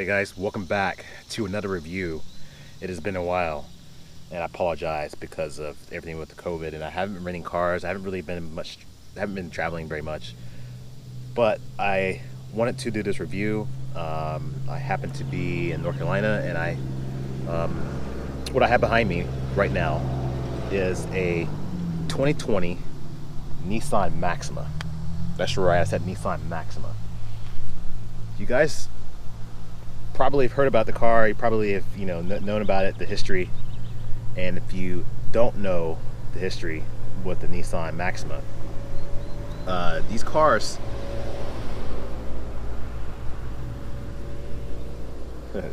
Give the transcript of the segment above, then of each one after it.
Hey guys, welcome back to another review. It has been a while, and I apologize because of everything with the COVID, and I haven't been renting cars. I haven't been traveling very much, but I wanted to do this review. I happen to be in North Carolina, and what I have behind me right now is a 2020 Nissan Maxima. That's right, I said Nissan Maxima. You guys probably have heard about the car. You probably have, known about it, the history. And if you don't know the history with the Nissan Maxima, these cars,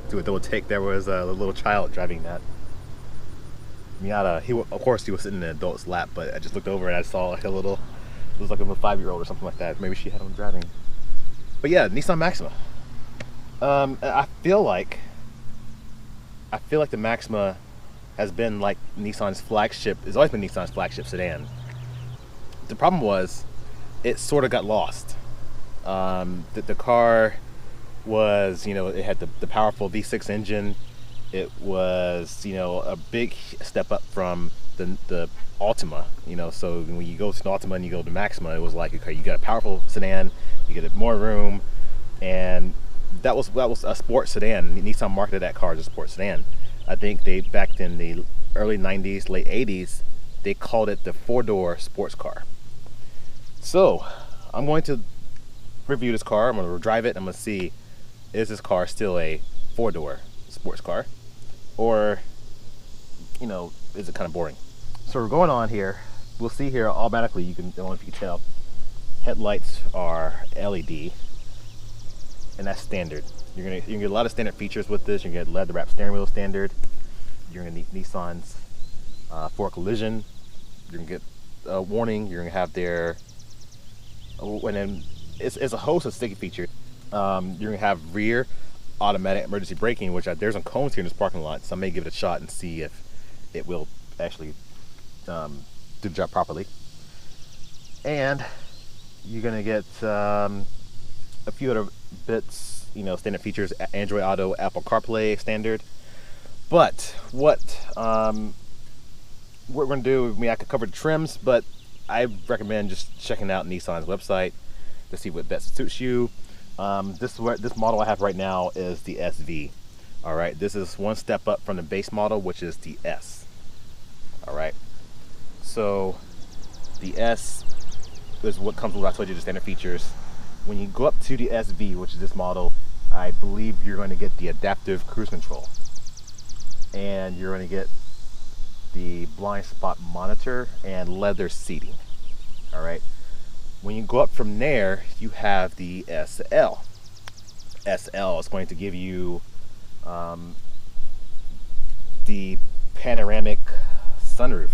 do a double take. There was a little child driving that Miata. Of course, he was sitting in an adult's lap, but I just looked over and I saw like it was like a 5-year-old or something like that. Maybe she had him driving. But yeah, Nissan Maxima. I feel like the Maxima has been like Nissan's flagship. It's always been Nissan's flagship sedan. The problem was, it sort of got lost. The car was, it had the powerful V6 engine. It was, a big step up from the Altima. So when you go to the Altima and you go to Maxima, it was like, okay, you got a powerful sedan, you get more room, and that was a sports sedan. Nissan marketed that car as a sports sedan. I think back in the early 90s, late 80s, they called it the 4-door sports car. So I'm going to review this car. I'm going to drive it. I'm going to see, is this car still a 4-door sports car, or is it kind of boring? So we're going on here. We'll see here automatically. I don't know if you can tell, headlights are LED. And that's standard. You're gonna get a lot of standard features with this. You're gonna get leather wrapped steering wheel standard. You're gonna need Nissan's for collision. You're gonna get a warning. You're gonna have their, and then it's a host of sticky features. You're gonna have rear automatic emergency braking, which there's some cones here in this parking lot, so I may give it a shot and see if it will actually do the job properly. And you're gonna get a few other bits, standard features, Android Auto, Apple CarPlay standard. But what we're going to do, I could cover the trims, but I recommend just checking out Nissan's website to see what best suits you. This model I have right now is the SV. All right, this is one step up from the base model, which is the S. All right, so the S is what comes with, I told you, the standard features. When you go up to the SV, which is this model, I believe you're going to get the adaptive cruise control, and you're going to get the blind spot monitor and leather seating. All right. When you go up from there, you have the SL. SL is going to give you the panoramic sunroof,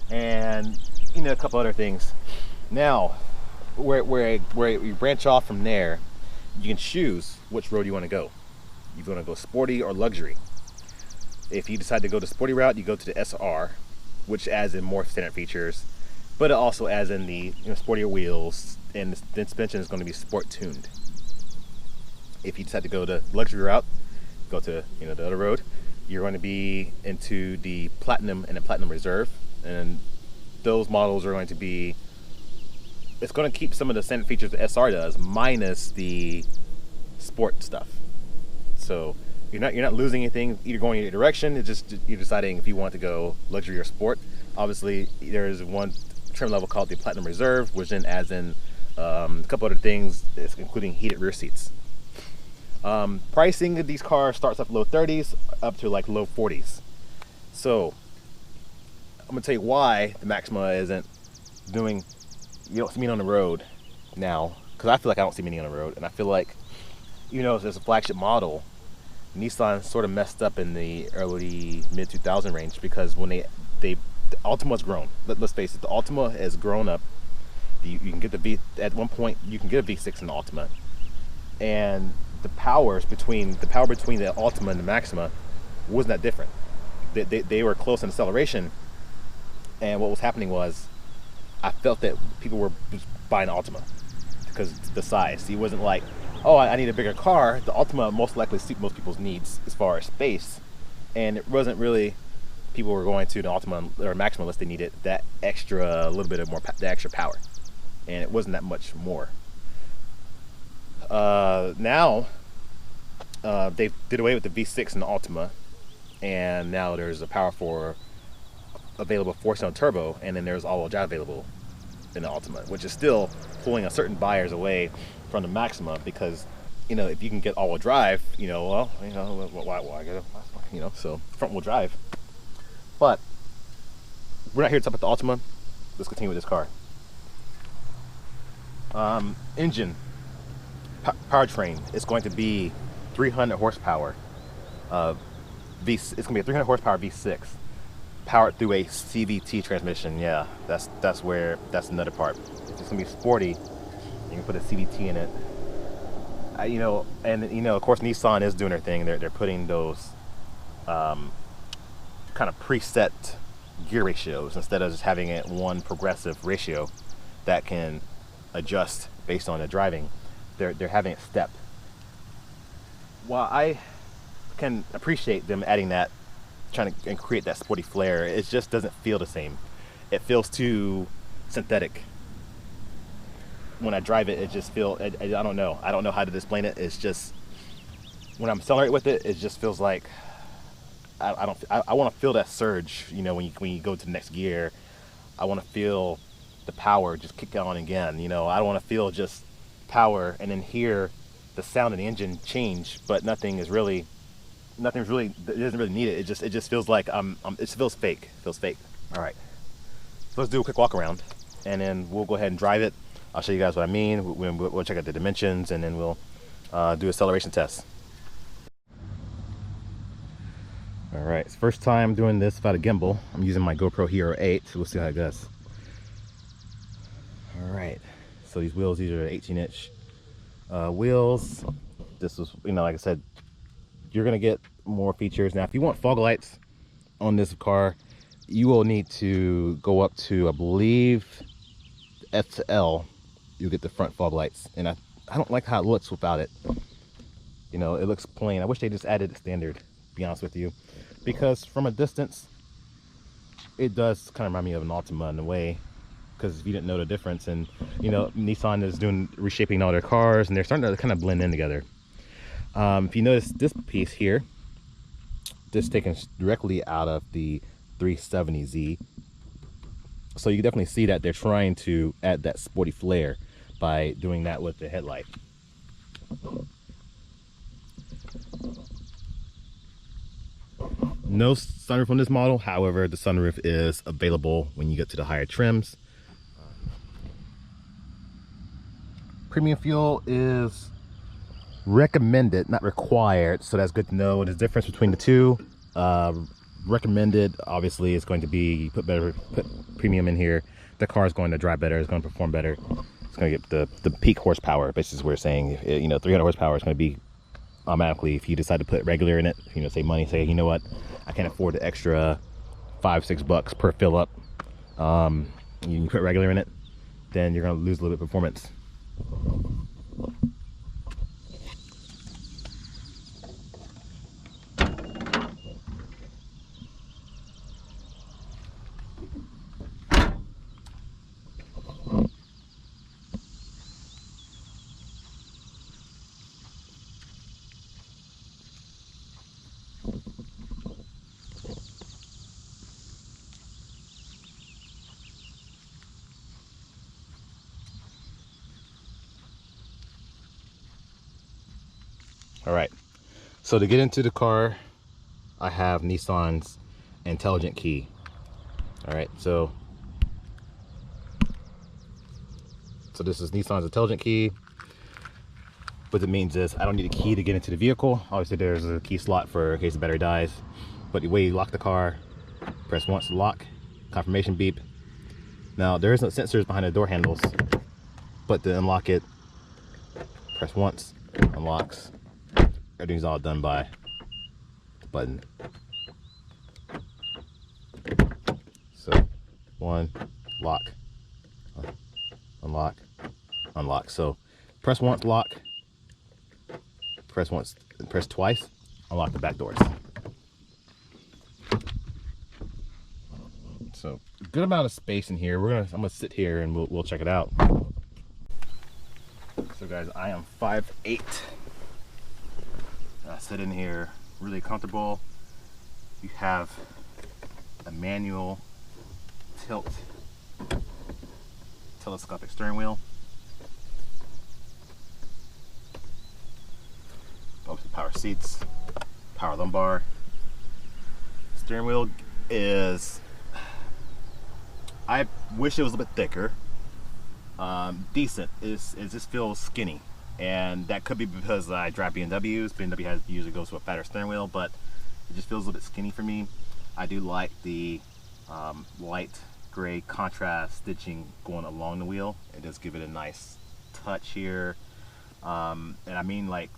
and a couple other things. Now, where you branch off from there, you can choose which road you want to go. You want to go sporty or luxury. If you decide to go the sporty route, you go to the SR, which adds in more standard features, but it also adds in the sportier wheels, and the suspension is going to be sport tuned. If you decide to go the luxury route, go to the other road, you're going to be into the Platinum and the Platinum Reserve, and those models are going to be, it's going to keep some of the standard features the SR does, minus the sport stuff. So you're not losing anything. Either going in either direction. It's just you're deciding if you want to go luxury or sport. Obviously, there is one trim level called the Platinum Reserve, which then adds in a couple other things, including heated rear seats. Pricing of these cars starts up low 30s up to like low 40s. So I'm gonna tell you why the Maxima isn't doing. You don't see many on the road now, because I feel like I don't see many on the road, and I feel like, as a flagship model, Nissan sort of messed up in the early mid 2000 range, because when the Altima's grown. Let's face it, the Altima has grown up. You can get at one point you can get a V6 in the Altima, and the power between the Altima and the Maxima wasn't that different. They were close in acceleration, and what was happening was, I felt that people were just buying Altima because the size. He wasn't like oh, I need a bigger car, the Altima most likely suit most people's needs as far as space. And it wasn't really people were going to the Altima or Maxima unless they needed that extra, a little bit of more, the extra power. And it wasn't that much more. Now, they did away with the V6 in the Altima, and now there's a Power 4 available 4-cylinder turbo, and then there's all-wheel drive available in the Altima, which is still pulling a certain buyers away from the Maxima because, you know, if you can get all-wheel drive, you know, well, you know, why get it? You know, so front-wheel drive. But we're not here to talk about the Altima. Let's continue with this car. Engine, powertrain is going to be 300 horsepower. It's going to be a 300 horsepower V6, powered through a CVT transmission. Yeah, that's another part. If it's going to be sporty, you can put a CVT in it. You know, and you know, of course, Nissan is doing their thing. They're putting those kind of preset gear ratios instead of just having it one progressive ratio that can adjust based on the driving. They're having it stepped. While I can appreciate them adding that, trying to create that sporty flair, it just doesn't feel the same. It feels too synthetic. When I drive it, it just feels, I don't know how to explain it. It's just, when I'm accelerating with it, it just feels like, I want to feel that surge, you know, when you go to the next gear. I want to feel the power just kick on again, you know. I don't want to feel just power and then hear the sound of the engine change, but nothing's really, it doesn't really need it. It just feels like it feels fake. All right, so let's do a quick walk around, and then we'll go ahead and drive it. I'll show you guys what I mean. We'll check out the dimensions, and then we'll do acceleration tests. All right, it's first time doing this without a gimbal. I'm using my GoPro Hero8, so we'll see how it goes. All right, so these are 18-inch wheels. This was, you know, like I said, you're gonna get more features. Now, if you want fog lights on this car, you will need to go up to, I believe, F to L. You'll get the front fog lights, and I don't like how it looks without it. You know, it looks plain. I wish they just added the standard, to be honest with you, because from a distance, it does kind of remind me of an Altima in a way. Because if you didn't know the difference, and you know, Nissan is reshaping all their cars, and they're starting to kind of blend in together. If you notice this piece here, this is taken directly out of the 370Z. So you can definitely see that they're trying to add that sporty flair by doing that with the headlight. No sunroof on this model, however, the sunroof is available when you get to the higher trims. Premium fuel is recommended, not required, so that's good to know. There's a difference between the two. Recommended, obviously, is going to be put premium in here. The car is going to drive better, it's going to perform better, it's going to get the peak horsepower. Basically, is what we're saying. You know, 300 horsepower is going to be automatically, if you decide to put regular in it, you know, save money, say, you know what, I can't afford the extra $5-6 per fill up. You can put regular in it, then you're going to lose a little bit of performance. All right, so to get into the car, I have Nissan's intelligent key. All right, so this is Nissan's intelligent key. What it means is I don't need a key to get into the vehicle. Obviously there's a key slot for in case the battery dies, but the way you lock the car, press once to lock, confirmation beep. Now there isn't sensors behind the door handles, but to unlock it, press once, unlocks. Everything's all done by the button. So, one, lock, unlock, unlock. So, press once, lock, press once and press twice, unlock the back doors. So good amount of space in here. I'm gonna sit here and we'll check it out. So guys, I am 5'8". I sit in here really comfortable. You have a manual telescopic steering wheel. Obviously power seats, power lumbar. Steering wheel is, I wish it was a bit thicker. Decent. It just feels skinny, and that could be because I drive BMWs. BMW usually goes with a fatter steering wheel, but it just feels a little bit skinny for me. I do like the light gray contrast stitching going along the wheel. It does give it a nice touch here, and I mean like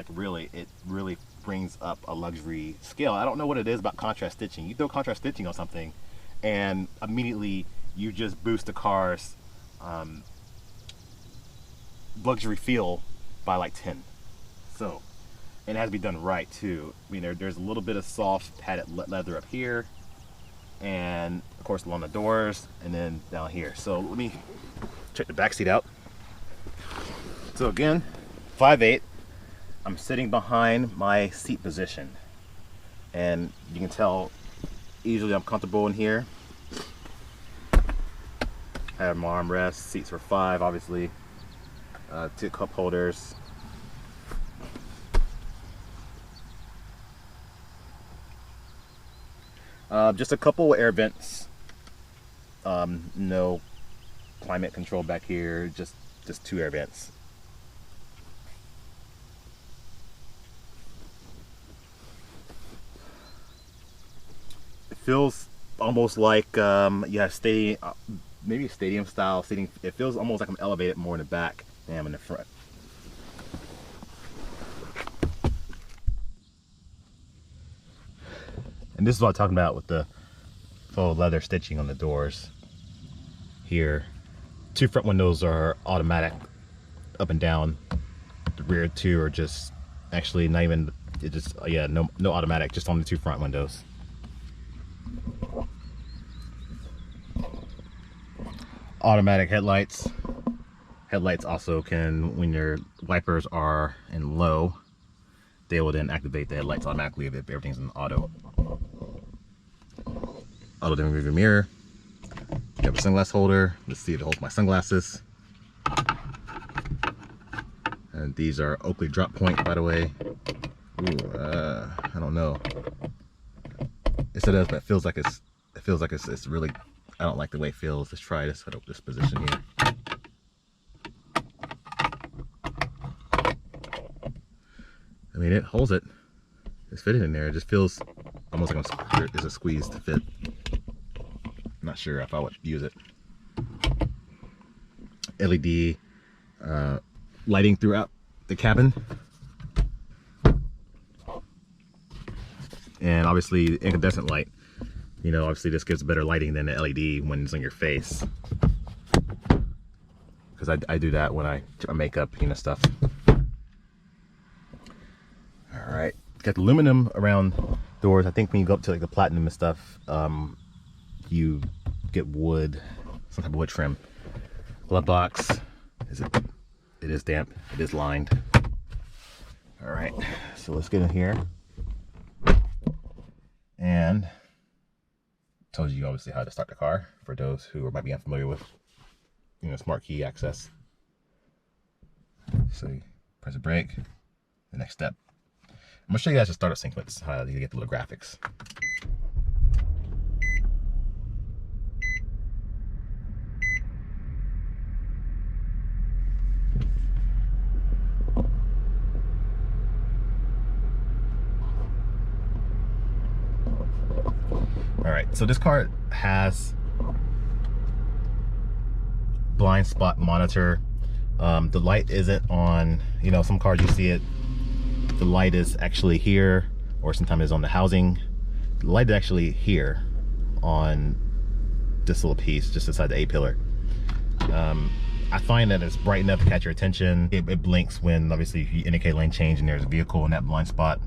really, it really brings up a luxury scale. I don't know what it is about contrast stitching. You throw contrast stitching on something, and immediately you just boost the car's luxury feel by like 10. So, and it has to be done right too. I mean, there's a little bit of soft padded leather up here, and of course along the doors, and then down here. So let me check the back seat out. So again, 5'8". I'm sitting behind my seat position, and you can tell easily I'm comfortable in here. I have my armrest, seats for 5, obviously. 2 cup holders. Just a couple air vents. No climate control back here. Just 2 air vents. It feels almost like maybe stadium style seating. It feels almost like I'm elevated more in the back than I am in the front. And this is what I'm talking about with the faux leather stitching on the doors here. 2 front windows are automatic up and down. The rear 2 are just actually not even, it just, yeah, no automatic, just on the 2 front windows. Automatic headlights. Headlights also can, when your wipers are in low, they will then activate the headlights automatically if everything's in auto. Auto dimming rearview mirror. You have a sunglass holder. Let's see, it holds my sunglasses. And these are Oakley drop point, by the way. Ooh, I don't know. Yes, it does, but it feels like it's really. I don't like the way it feels. Let's try this position here. I mean, it holds it. It's fitting in there. It just feels almost like it's a squeeze to fit. I'm not sure if I would use it. LED lighting throughout the cabin. And obviously incandescent light. You know, obviously this gives better lighting than the LED when it's on your face. Because I do that when I make up, you know, stuff. Alright, got the aluminum around doors. I think when you go up to like the platinum and stuff, you get wood, some type of wood trim. Glove box, it is damp, it is lined. Alright, so let's get in here. And told you obviously how to start the car for those who might be unfamiliar with, you know, smart key access. So you press a brake. The next step, I'm gonna show you guys the startup sequence, how you get the little graphics. Alright, so this car has blind spot monitor. The light isn't on, you know, some cars you see it, the light is actually here, or sometimes it's on the housing. The light is actually here on this little piece just inside the A-pillar. I find that it's bright enough to catch your attention. It blinks when obviously if you indicate lane change and there's a vehicle in that blind spot.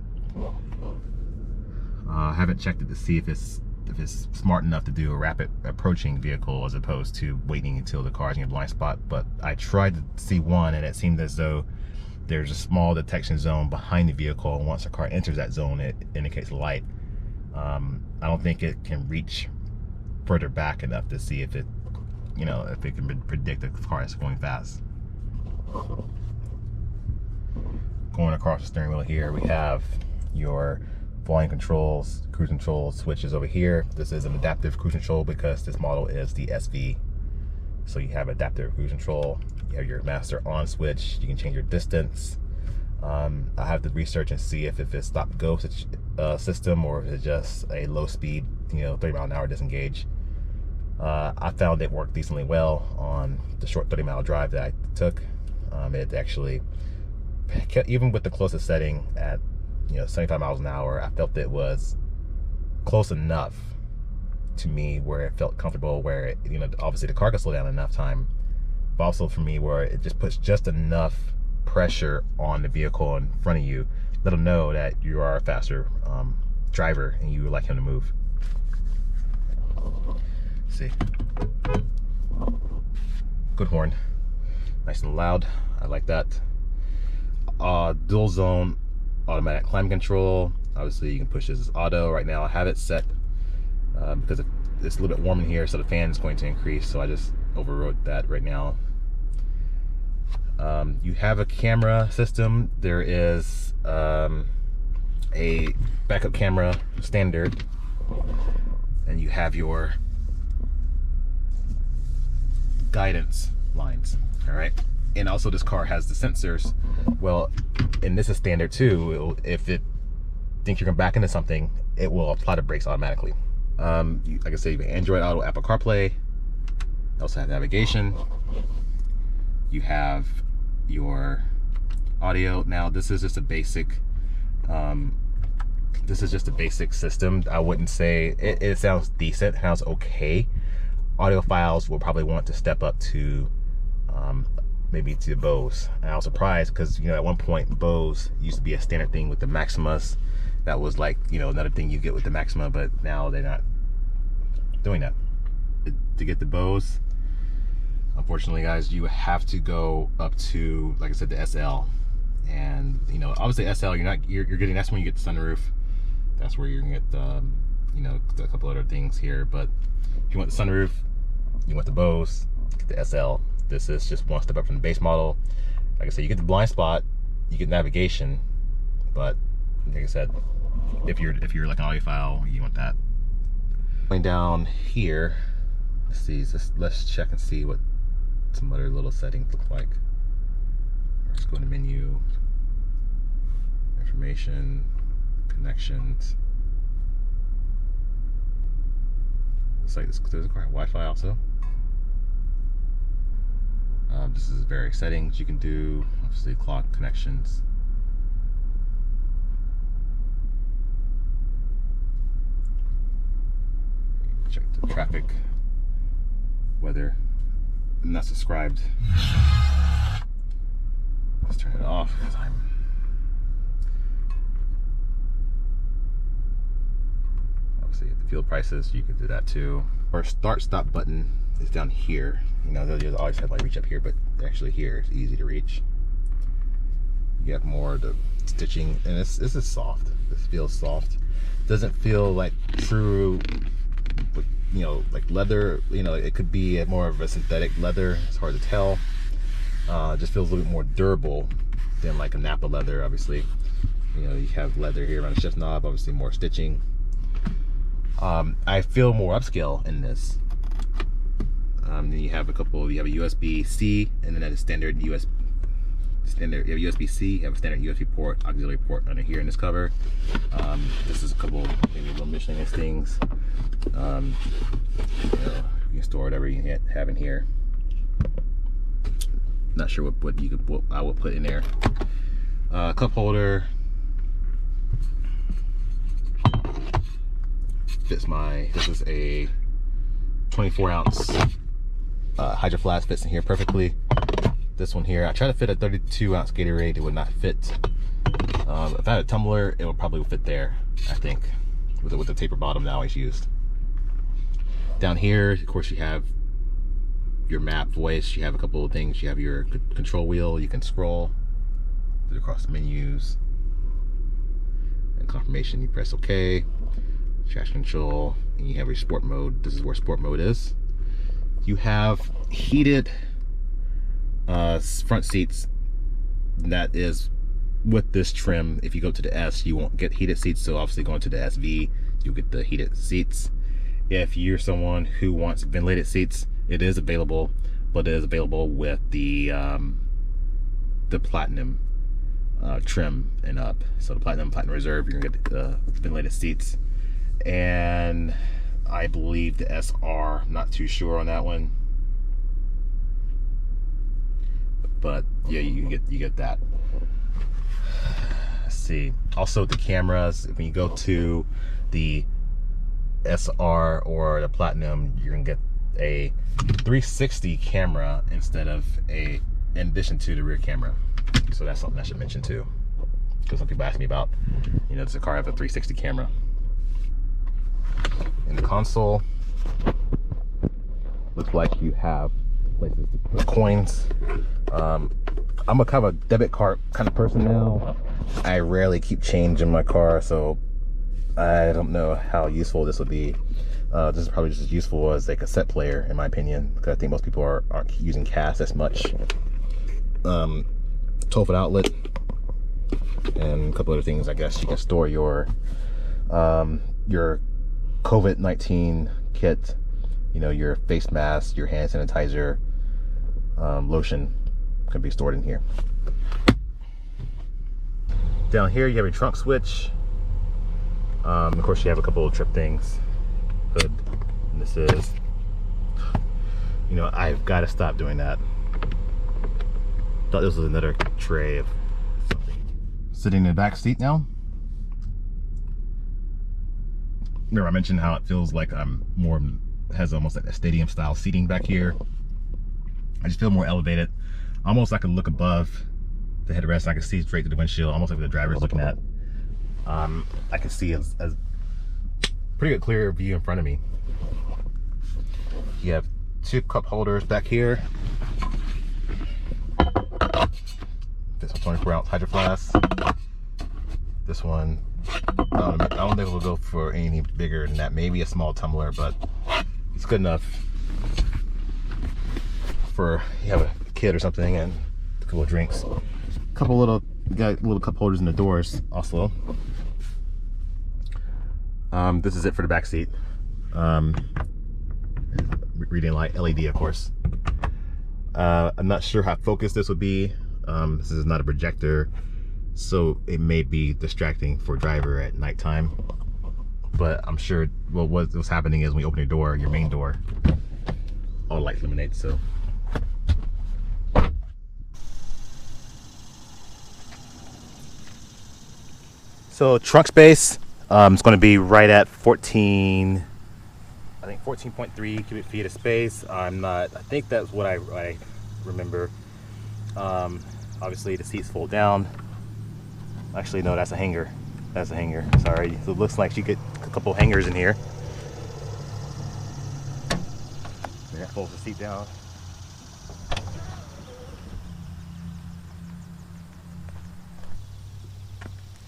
I haven't checked it to see if it's smart enough to do a rapid approaching vehicle as opposed to waiting until the car's in a blind spot. But I tried to see one, and it seemed as though there's a small detection zone behind the vehicle, and once the car enters that zone, it indicates light. I don't think it can reach further back enough to see if it, you know, if it can predict a car that's going fast. Going across the steering wheel here, we have your volume controls, cruise control switches over here. This is an adaptive cruise control because this model is the SV. So you have adaptive cruise control. You have your master on switch. You can change your distance. I have to research and see if it's stop-go system or if it's just a low speed, you know, 30 mile an hour disengage. I found it worked decently well on the short 30-mile drive that I took. It actually, even with the closest setting at 75 miles an hour, I felt it was close enough to me where it felt comfortable, where it, obviously the car could slow down enough time, but also for me where it just puts just enough pressure on the vehicle in front of you, let them know that you are a faster driver and you would like him to move. Let's see, good horn, nice and loud. I like that. Dual zone automatic climate control. Obviously you can push this as auto. Right now I have it set because it's a little bit warm in here, so the fan is going to increase, so I just overrode that right now. You have a camera system. There is a backup camera standard, and you have your guidance lines. All right, and also this car has the sensors. Well, and this is standard too. If it thinks you're going to back into something, it will apply the brakes automatically. Like I said, you have Android Auto, Apple CarPlay. You also have navigation. You have your audio. Now this is just a basic system. I wouldn't say it sounds decent, it sounds okay. Audiophiles will probably want to step up to maybe to Bose. And I was surprised because at one point Bose used to be a standard thing with the Maximas. That was like another thing you get with the Maxima, but now they're not doing that. To get the Bose, unfortunately guys, you have to go up to, like I said, the SL. And obviously SL, you're getting, that's when you get the sunroof. That's where you're gonna get a couple other things here. But if you want the sunroof, you want the Bose, get the SL. This is just one step up from the base model. Like I said, you get the blind spot, you get navigation, but like I said, if you're like an audiophile, you want that. Going down here, let's check and see what some other little settings look like. Let's go to menu, information, connections. It's like there's a car Wi-Fi also. This is various settings you can do. Obviously, clock connections. Check the traffic, weather, not subscribed. Let's turn it off because obviously at the fuel prices, you could do that too. Our start-stop button is down here. They'll always have like reach up here, but actually here it's easy to reach. You have more of the stitching, and this is soft. This feels soft. Doesn't feel like true, like leather. It could be more of a synthetic leather. It's hard to tell. It just feels a little bit more durable than like a Nappa leather. Obviously, you have leather here around the shift knob. Obviously, more stitching. I feel more upscale in this. Then you have a USB-C, and then a standard USB. You have USB-C, you have a standard USB port, auxiliary port under here in this cover. This is a couple maybe little miscellaneous things. You can store whatever you have in here. Not sure what I would put in there. Cup holder. Fits this is a 24-ounce Hydro Flask fits in here perfectly. This one here, I tried to fit a 32-ounce Gatorade, it would not fit. If I had a tumbler, it would probably fit there, I think, with the taper bottom that I always used. Down here, of course, you have your map voice, you have a couple of things, you have your control wheel, you can scroll across the menus, and confirmation, you press OK, traction control, and you have your sport mode. This is where sport mode is. You have heated front seats. That is with this trim. If you go to the S, you won't get heated seats, so obviously going to the SV, you'll get the heated seats. If you're someone who wants ventilated seats, it is available, but it is available with the platinum trim and up. So the platinum reserve, you're gonna get the ventilated seats, and I believe the SR, not too sure on that one, but yeah, you get that. Let's see. Also the cameras, when you go to the SR or the platinum, you're gonna get a 360 camera instead of in addition to the rear camera. So that's something I should mention too, because some people ask me about, you know, does the car have a 360 camera? In the console, looks like you have places to put coins. I'm a kind of a debit card kind of person now. I rarely keep change in my car, so I don't know how useful this would be. This is probably just as useful as a cassette player, in my opinion, because I think most people aren't using CAS as much. 12-foot outlet and a couple other things. I guess you can store your COVID-19 kit, you know, your face mask, your hand sanitizer, lotion can be stored in here. Down here you have your trunk switch. Of course you have a couple of trip things. Hood, and this is, you know, I've got to stop doing that. Thought this was another tray of something. Sitting in the back seat now. Remember I mentioned how it feels like I'm more, has almost like a stadium style seating back here. I just feel more elevated, almost like I can look above the headrest. I can see straight to the windshield, almost like the driver's looking at. I can see a pretty good clear view in front of me. You have two cup holders back here. This 24-ounce Hydro Flask. This one, I don't think we'll go for any bigger than that. Maybe a small tumbler, but it's good enough for you have a kid or something and a couple of drinks. A couple little, got little cup holders in the doors also. This is it for the back seat. Reading light, LED, of course. I'm not sure how focused this would be. This is not a projector, so it may be distracting for a driver at nighttime. But I'm sure what's happening is when you open your door, your main door, all the lights illuminate. So trunk space, it's going to be right at 14.3 cubic feet of space. I think that's what I remember. Obviously the seats fold down. Actually, no, that's a hanger. That's a hanger, sorry. So it looks like you get a couple hangers in here. And that folds the seat down.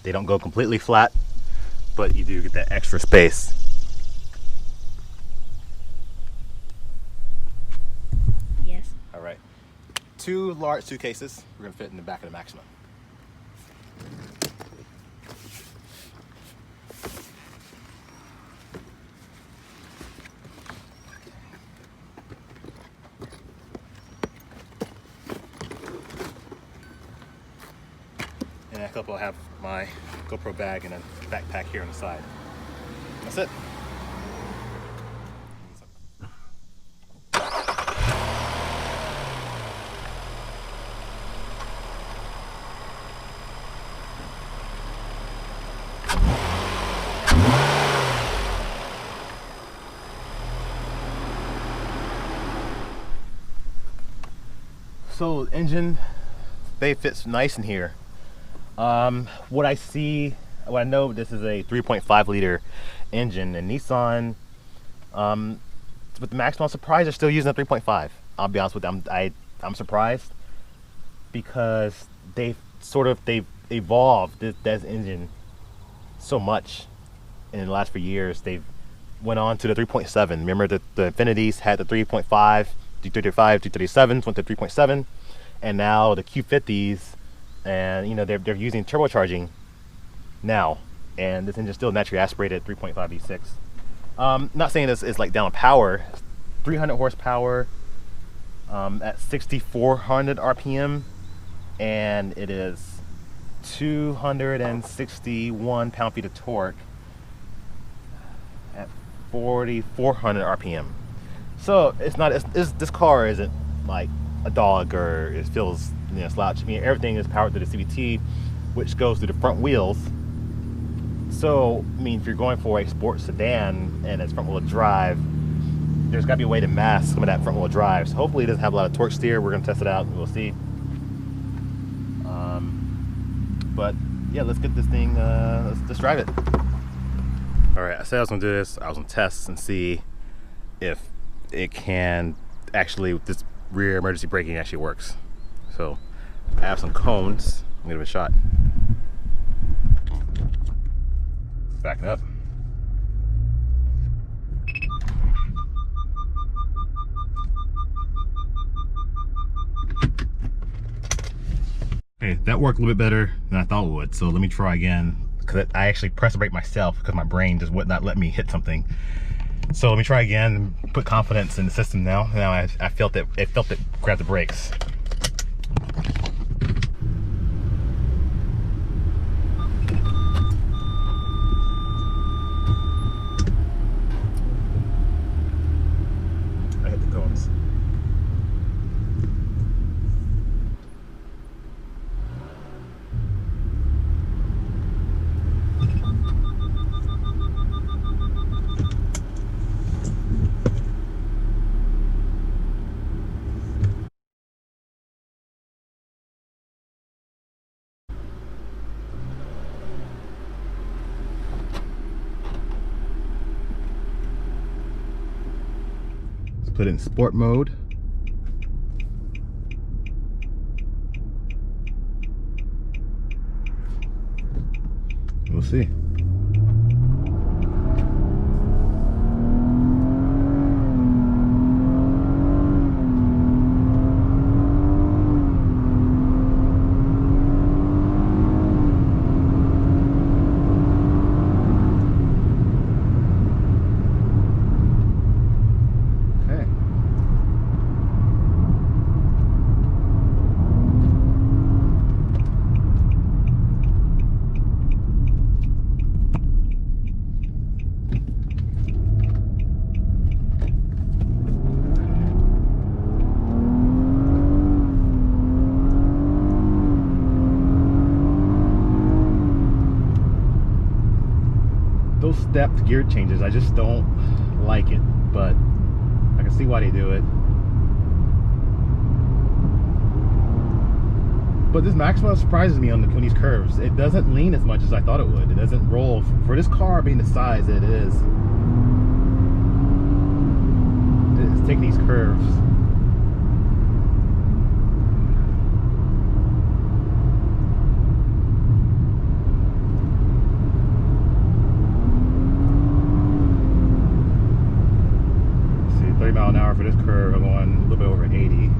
They don't go completely flat, but you do get that extra space. Yes. All right. Two large suitcases we're gonna fit in the back of the Maxima. And a couple, I have my GoPro bag and a backpack here on the side. That's it. So engine bay fits nice in here. What I know, this is a 3.5 liter engine, and Nissan, with the Maxima, I'm surprised they're still using a 3.5. I'll be honest with them, I'm surprised, because they've evolved this engine so much in the last few years. They've went on to the 3.7. Remember that the Infinities had the 3.5, 235, 237s went to 3.7, and now the Q50s, and you know, they're using turbocharging now, and this engine still naturally aspirated 3.5 V6. Not saying this is like down power. 300 horsepower at 6,400 RPM, and it is 261 pound-feet of torque at 4,400 RPM. So it's not, this car isn't like a dog, or it feels, you know, slouch. I mean, everything is powered through the CVT, which goes through the front wheels. So I mean, if you're going for a sports sedan and it's front wheel drive, there's got to be a way to mask some of that front wheel drive. So hopefully it doesn't have a lot of torque steer. We're going to test it out and we'll see. But yeah, let's get this thing, let's drive it. All right, I said I was going to do this. I was going to test and see if it can actually, this rear emergency braking actually works. So I have some cones. I'm going to give it a shot. Backing up. Okay, that worked a little bit better than I thought it would. So let me try again, because I actually pressed the brake myself because my brain just would not let me hit something. So let me try again and put confidence in the system now. Now I felt it grab the brakes. I hit the cones. Put it in sport mode. We'll see. Those stepped gear changes, I just don't like it, but I can see why they do it. But this Maxima surprises me on these curves. It doesn't lean as much as I thought it would. It doesn't roll. For this car being the size that it is, it's taking these curves. Let's see, 30 mile an hour for this curve. I'm going a little bit over 80.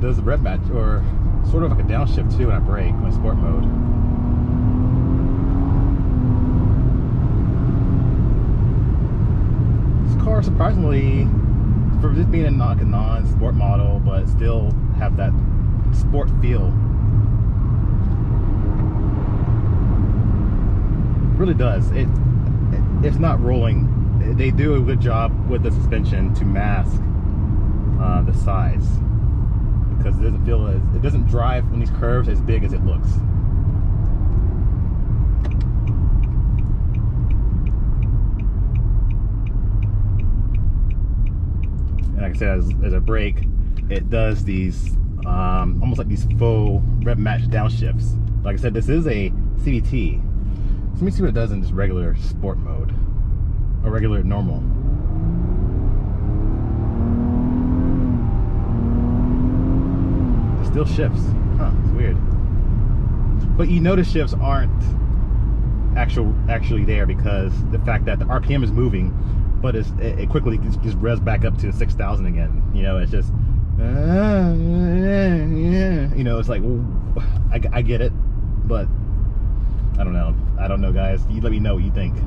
Does the rev match, or sort of like a downshift too when I brake, my sport mode. This car, surprisingly, for this being a non-sport model, but still have that sport feel. It really does. It's not rolling. They do a good job with the suspension to mask the size. because it doesn't drive on these curves as big as it looks. And like I said, as a brake, it does these almost like these faux rev match downshifts. Like I said, this is a CVT. So let me see what it does in just regular sport mode, or regular normal. It still shifts. Huh, it's weird. But you notice shifts aren't actually there because the fact that the RPM is moving, but it quickly just revs back up to 6,000 again. You know, it's just, you know, it's like, I get it, but I don't know. I don't know, guys. You let me know what you think.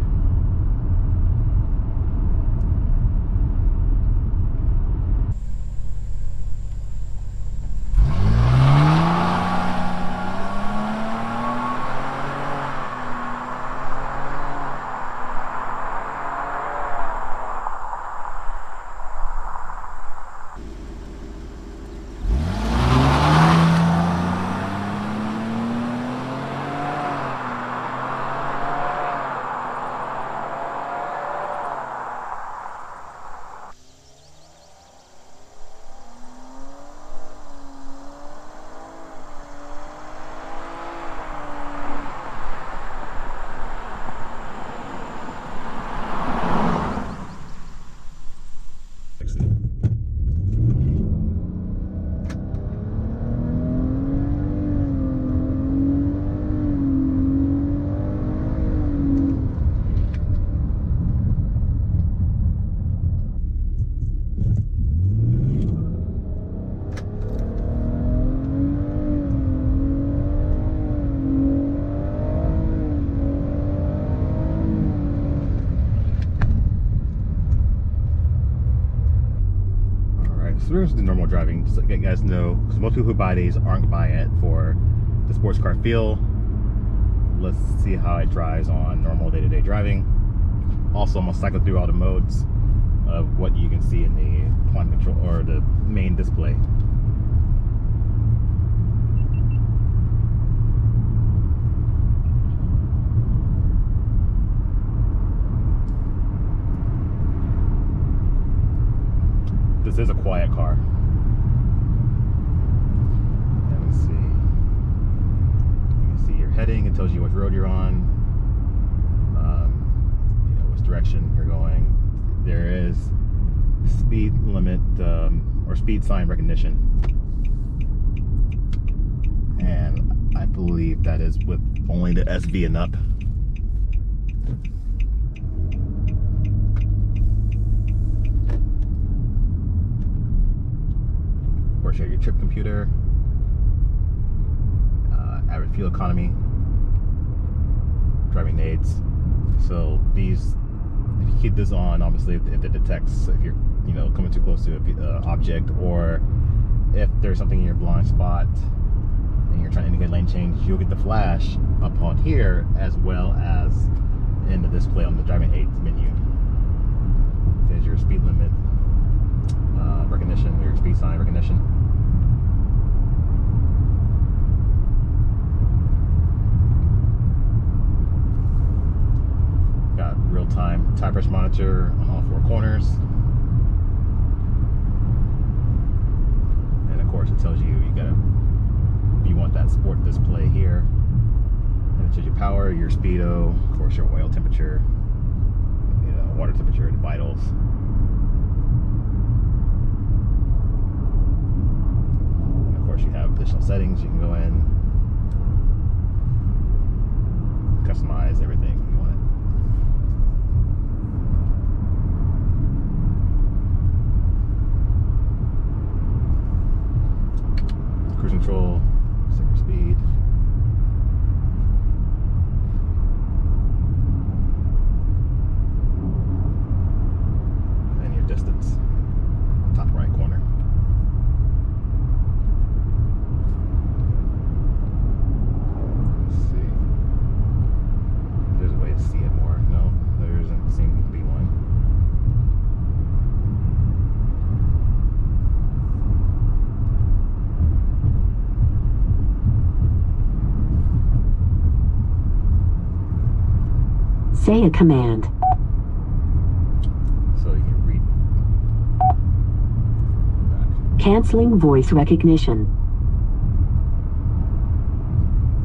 So here's the normal driving, just to let you guys know, because most people who buy these aren't buying it for the sports car feel. Let's see how it drives on normal day-to-day driving. Also, I'm gonna cycle through all the modes of what you can see in the climate control or the main display. This is a quiet car. Let me see. You can see your heading. It tells you what road you're on. You know which direction you're going. There is speed limit or speed sign recognition, and I believe that is with only the SV and up. Of course, you have your trip computer, average fuel economy, driving aids. So these, if you keep this on, obviously if it detects if you're, you know, coming too close to an object, or if there's something in your blind spot and you're trying to indicate lane change, you'll get the flash up on here as well as in the display on the driving aids menu. There's your speed limit recognition, your speed sign recognition. Got real-time tire pressure monitor on all 4 corners. And of course it tells you you want that sport display here. And it shows your power, your speedo, of course your oil temperature, you know, water temperature, and vitals. And of course you have additional settings you can go in, customize everything you want. Cruise control, set your speed. And your distance, top right corner. Let's see. Say a command. So you can read. Canceling voice recognition.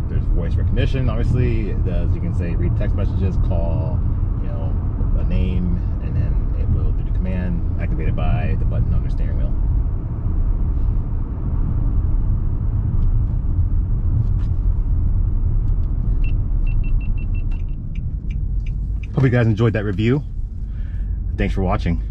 There's voice recognition, obviously. It does, you can say read text messages, call, you know, a name, and then it will do the command activated by the button on the steering wheel. Hope you guys enjoyed that review. Thanks for watching.